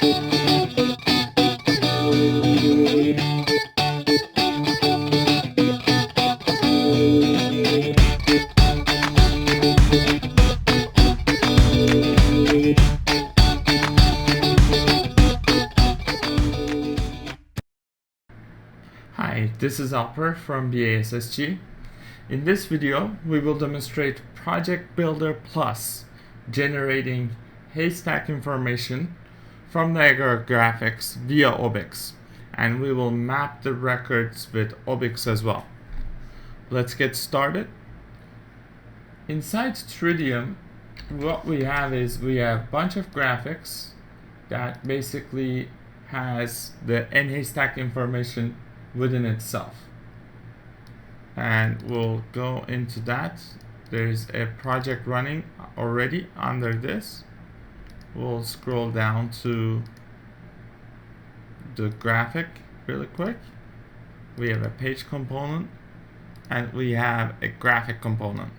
Hi, this is Alper from BASSG. In this video, we will demonstrate Project Builder Plus, generating haystack information from Niagara Graphics via OBX, and we will map the records with OBX as well. Let's get started. Inside Tridium, what we have is we have a bunch of graphics that basically has the haystack information within itself, and we'll go into that. There's a project running already under this. We'll scroll down to the graphic really quick. We have a page component and we have a graphic component.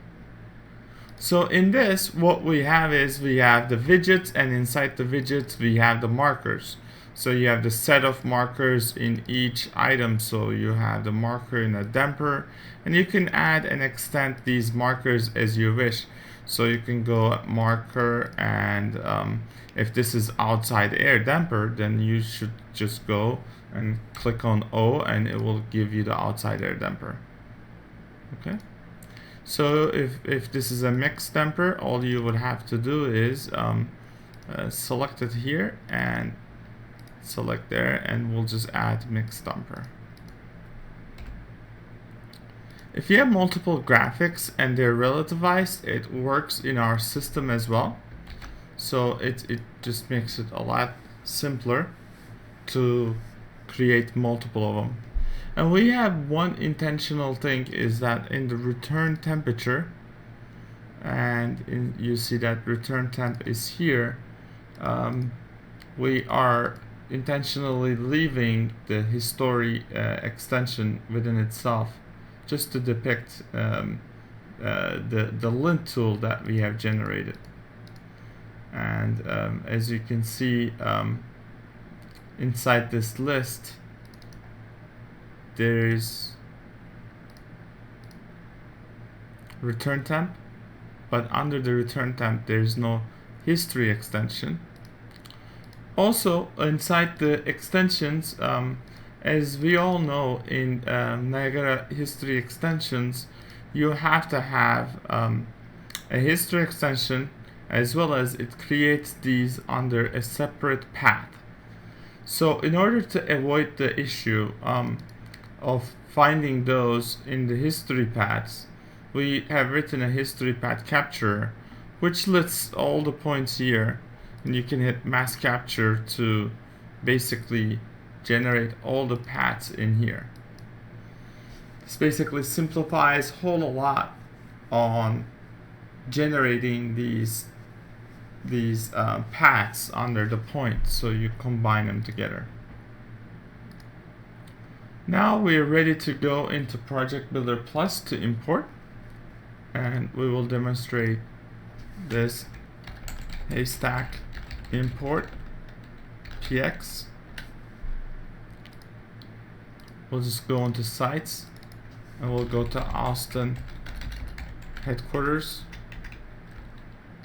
So in this, what we have is we have the widgets, and inside the widgets we have the markers. So you have the set of markers in each item. So you have the marker in a damper, and you can add and extend these markers as you wish. So you can go marker, and if this is outside air damper, then you should just go and click on O and it will give you the outside air damper. Okay. So if this is a mixed damper, all you would have to do is select it here and select there, and we'll just add mixed damper. If you have multiple graphics and they're relativized, it works in our system as well. So it just makes it a lot simpler to create multiple of them. And we have one intentional thing, is that in the return temperature, and you see that return temp is here, we are intentionally leaving the history extension within itself, just to depict the lint tool that we have generated. And as you can see, inside this list there's return temp, but under the return temp there's no history extension. Also inside the extensions, as we all know, in Niagara history extensions, you have to have a history extension, as well as it creates these under a separate path. So in order to avoid the issue of finding those in the history paths, we have written a history path capturer, which lists all the points here, and you can hit mass capture to basically generate all the paths in here. This basically simplifies a whole lot on generating these paths under the point, so you combine them together. Now we are ready to go into Project Builder Plus to import, and we will demonstrate this haystack import px. We'll just go into sites and we'll go to Austin headquarters,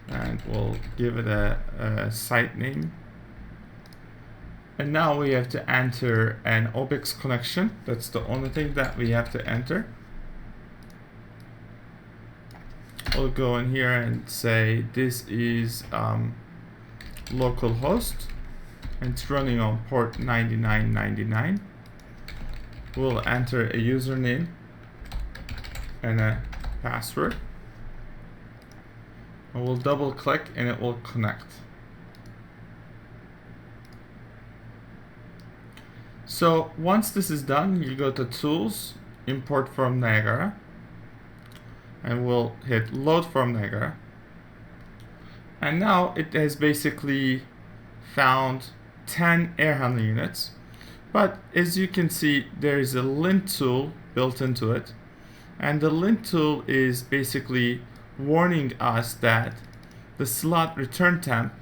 and we'll give it a site name. And now we have to enter an OBX connection. That's the only thing that we have to enter. We'll go in here and say this is localhost, and it's running on port 9999. We'll enter a username and a password, and we'll double click and it will connect. So once this is done, you go to Tools, Import from Niagara, and we'll hit Load from Niagara. And now it has basically found 10 air handling units. But as you can see, there is a lint tool built into it. And the lint tool is basically warning us that the slot return temp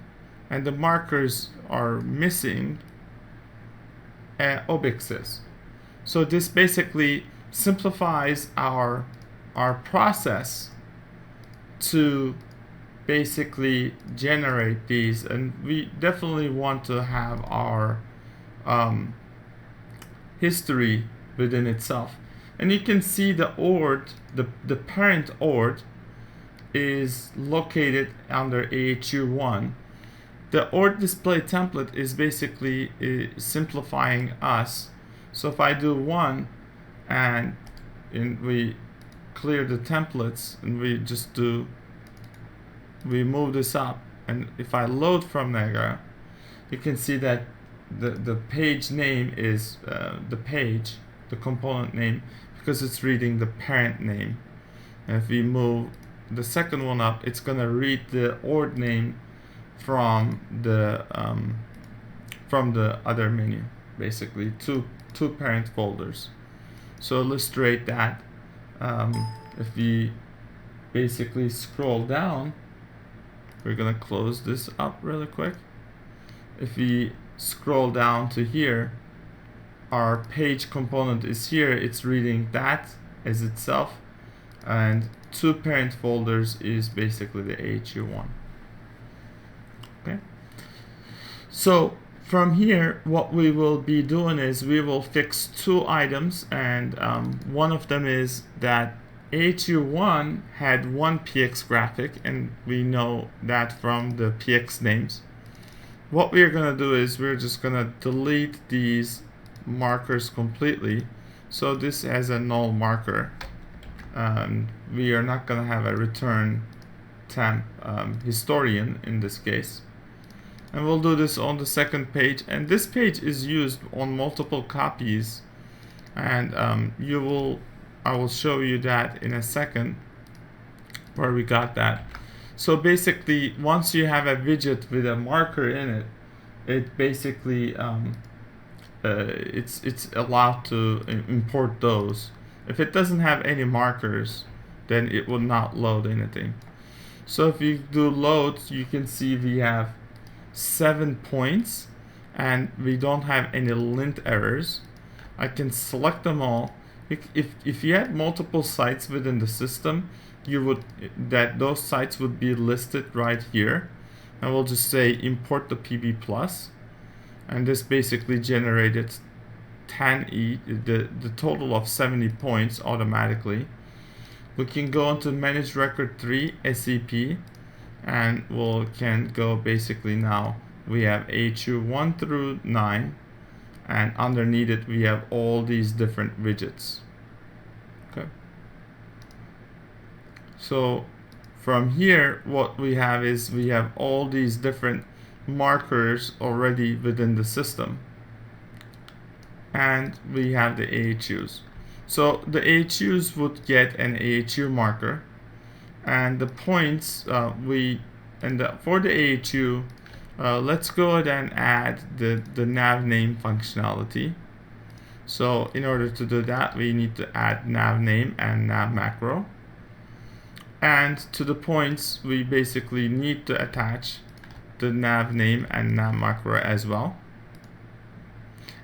and the markers are missing obixes. So this basically simplifies our process to basically generate these, and we definitely want to have our history within itself. And you can see the ORD, the parent ORD is located under AHU1. The ORD display template is basically simplifying us. So if I do 1 and we clear the templates and we just do, we move this up, and if I load from Niagara, you can see that the page name is the component name, because it's reading the parent name. And if we move the second one up, it's gonna read the ORD name from the other menu, basically two parent folders. So illustrate that, if we basically scroll down, we're gonna close this up really quick. If we scroll down to here, our page component is here. It's reading that as itself, and 2 parent folders is basically the AHU1. Okay. So from here, what we will be doing is we will fix 2 items, and one of them is that AHU1 had 1 PX graphic, and we know that from the PX names. What we're going to do is we're just going to delete these markers completely. So this has a null marker. We are not going to have a return temp historian in this case. And we'll do this on the second page. And this page is used on multiple copies. And I will show you that in a second, where we got that. So basically, once you have a widget with a marker in it, it basically it's allowed to import those. If it doesn't have any markers, then it will not load anything. So if you do loads, you can see we have 7 points, and we don't have any lint errors. I can select them all. If you had multiple sites within the system, those sites would be listed right here, and we'll just say import the PB plus, and this basically generated 10 the total of 70 points automatically. We can go into manage record 3 SCP, and we can go basically now we have HU 1 through 9, and underneath it we have all these different widgets. Okay. So from here, what we have is we have all these different markers already within the system, and we have the AHUs. So the AHUs would get an AHU marker, and the points for the AHU, let's go ahead and add the nav name functionality. So in order to do that, we need to add nav name and nav macro. And to the points, we basically need to attach the nav name and nav macro as well.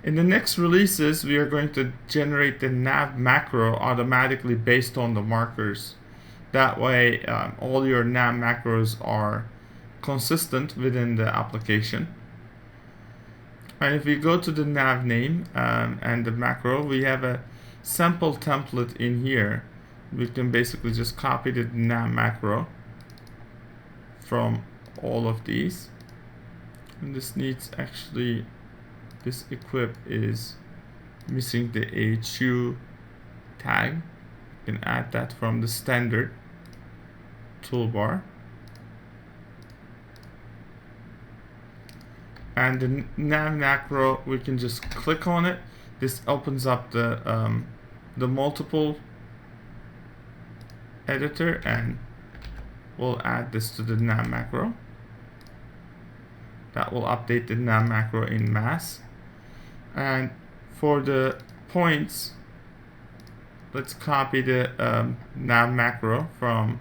In the next releases, we are going to generate the nav macro automatically based on the markers. That way, all your nav macros are consistent within the application. And if we go to the nav name and the macro, we have a sample template in here. We can basically just copy the nav macro from all of these. And this needs actually, this equip is missing the AHU tag. You can add that from the standard toolbar. And the nav macro, we can just click on it. This opens up the multiple editor, and we'll add this to the nav macro. That will update the nav macro in mass. And for the points, let's copy the nav macro from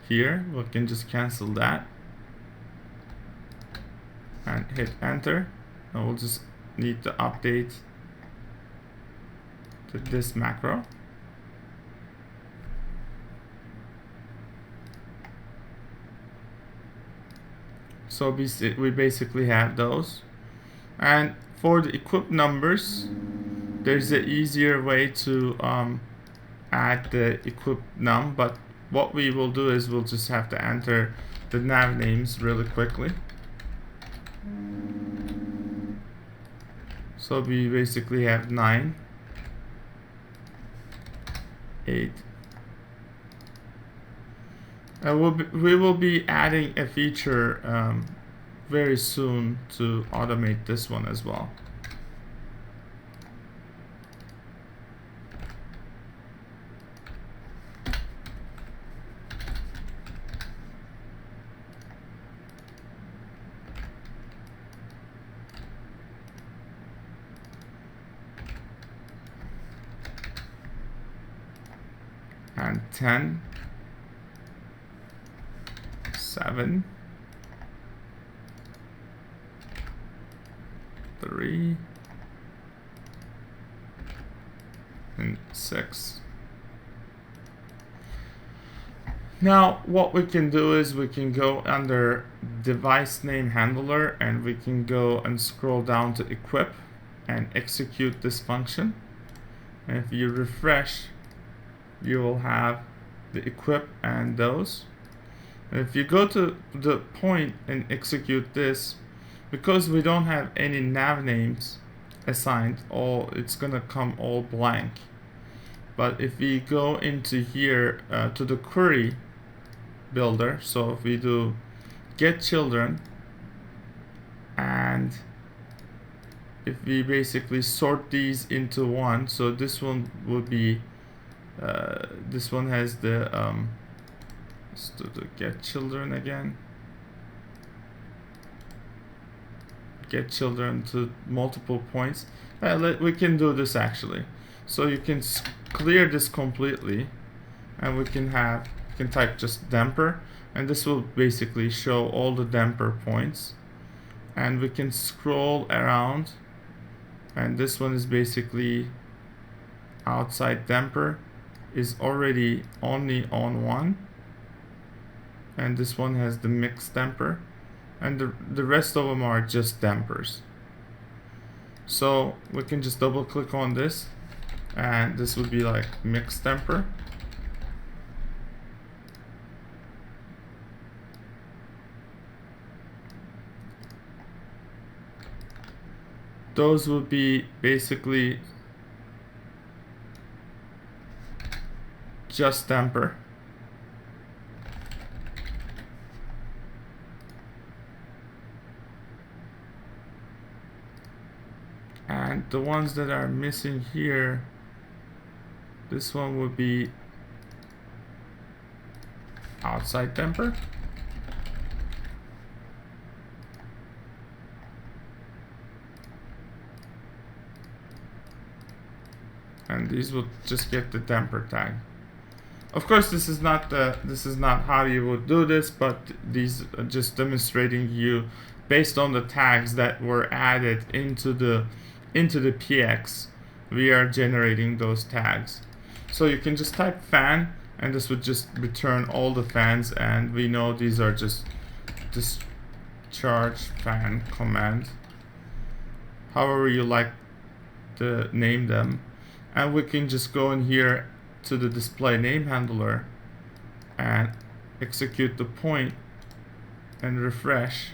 here. We can just cancel that. and hit enter. And we'll just need to update to this macro. So we basically have those. And for the equip numbers, there's an easier way to add the equip num, but what we will do is we'll just have to enter the nav names really quickly. So we basically have 9, 8. And we will be adding a feature very soon to automate this one as well. And 10, 7, 3, and 6. Now what we can do is we can go under device name handler and we can go and scroll down to equip and execute this function. And if you refresh, you will have the equip and those. And if you go to the point and execute this, because we don't have any nav names assigned, it's gonna come all blank. But if we go into here to the query builder, so if we do get children, and if we basically sort these into one, so this one would be this one has the let's do the get children again. Get children to multiple points. We can do this actually. So you can clear this completely, and we can type just damper, and this will basically show all the damper points. And we can scroll around, and this one is basically outside damper is already only on one, and this one has the mixed damper, and the rest of them are just dampers. So we can just double click on this, and this would be like mixed damper. Those would be basically just damper. And the ones that are missing here, this one would be outside damper. And these will just get the damper tag. Of course, this is not how you would do this, but these are just demonstrating you based on the tags that were added into the PX. We are generating those tags. So you can just type fan, and this would just return all the fans, and we know these are just discharge fan command. However you like to name them. And we can just go in here to the display name handler and execute the point and refresh.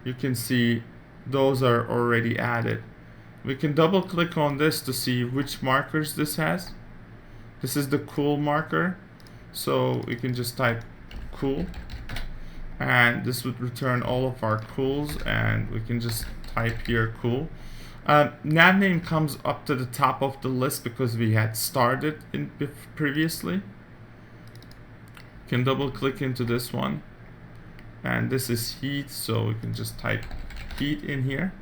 You can see those are already added. We can double click on this to see which markers this has. This is the cool marker, so we can just type cool, and this would return all of our cools, and we can just type here cool. Nav name comes up to the top of the list because we had started in previously. Can double click into this one, and this is heat, so we can just type heat in here.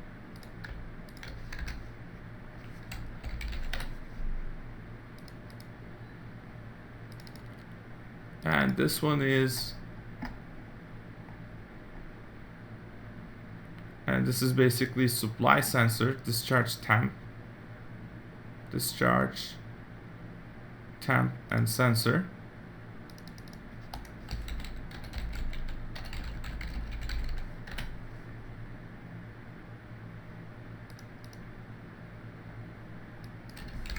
And this one is and this is basically supply sensor, discharge temp, and sensor.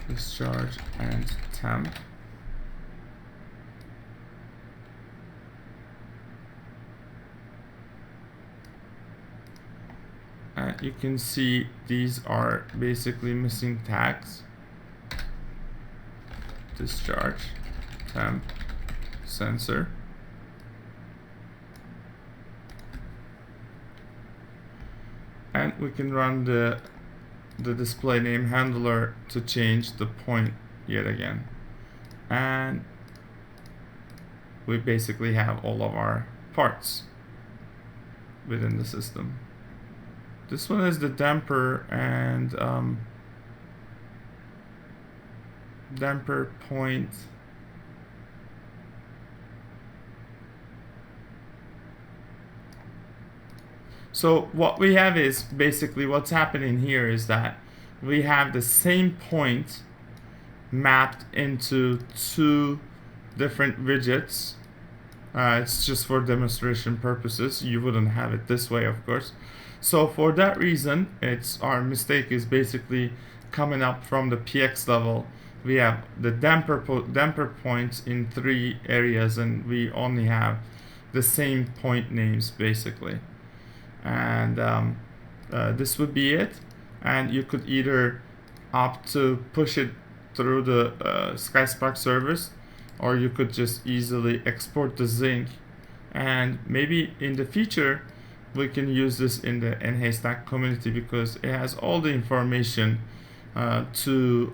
Discharge and temp. And you can see these are basically missing tags. Discharge, temp, sensor. And we can run the display name handler to change the point yet again. And we basically have all of our parts within the system. This one is the damper and damper point. So what we have is basically what's happening here is that we have the same point mapped into two different widgets. It's just for demonstration purposes. You wouldn't have it this way, of course. So for that reason, our mistake is basically coming up from the PX level. We have the damper points in 3 areas, and we only have the same point names basically. And this would be it. And you could either opt to push it through the SkySpark service, or you could just easily export the zinc, and maybe in the future we can use this in the NHaystack community because it has all the information to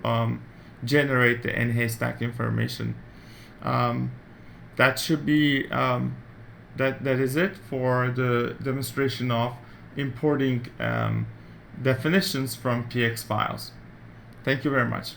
generate the NHaystack information. That should be that is it for the demonstration of importing definitions from PX files. Thank you very much.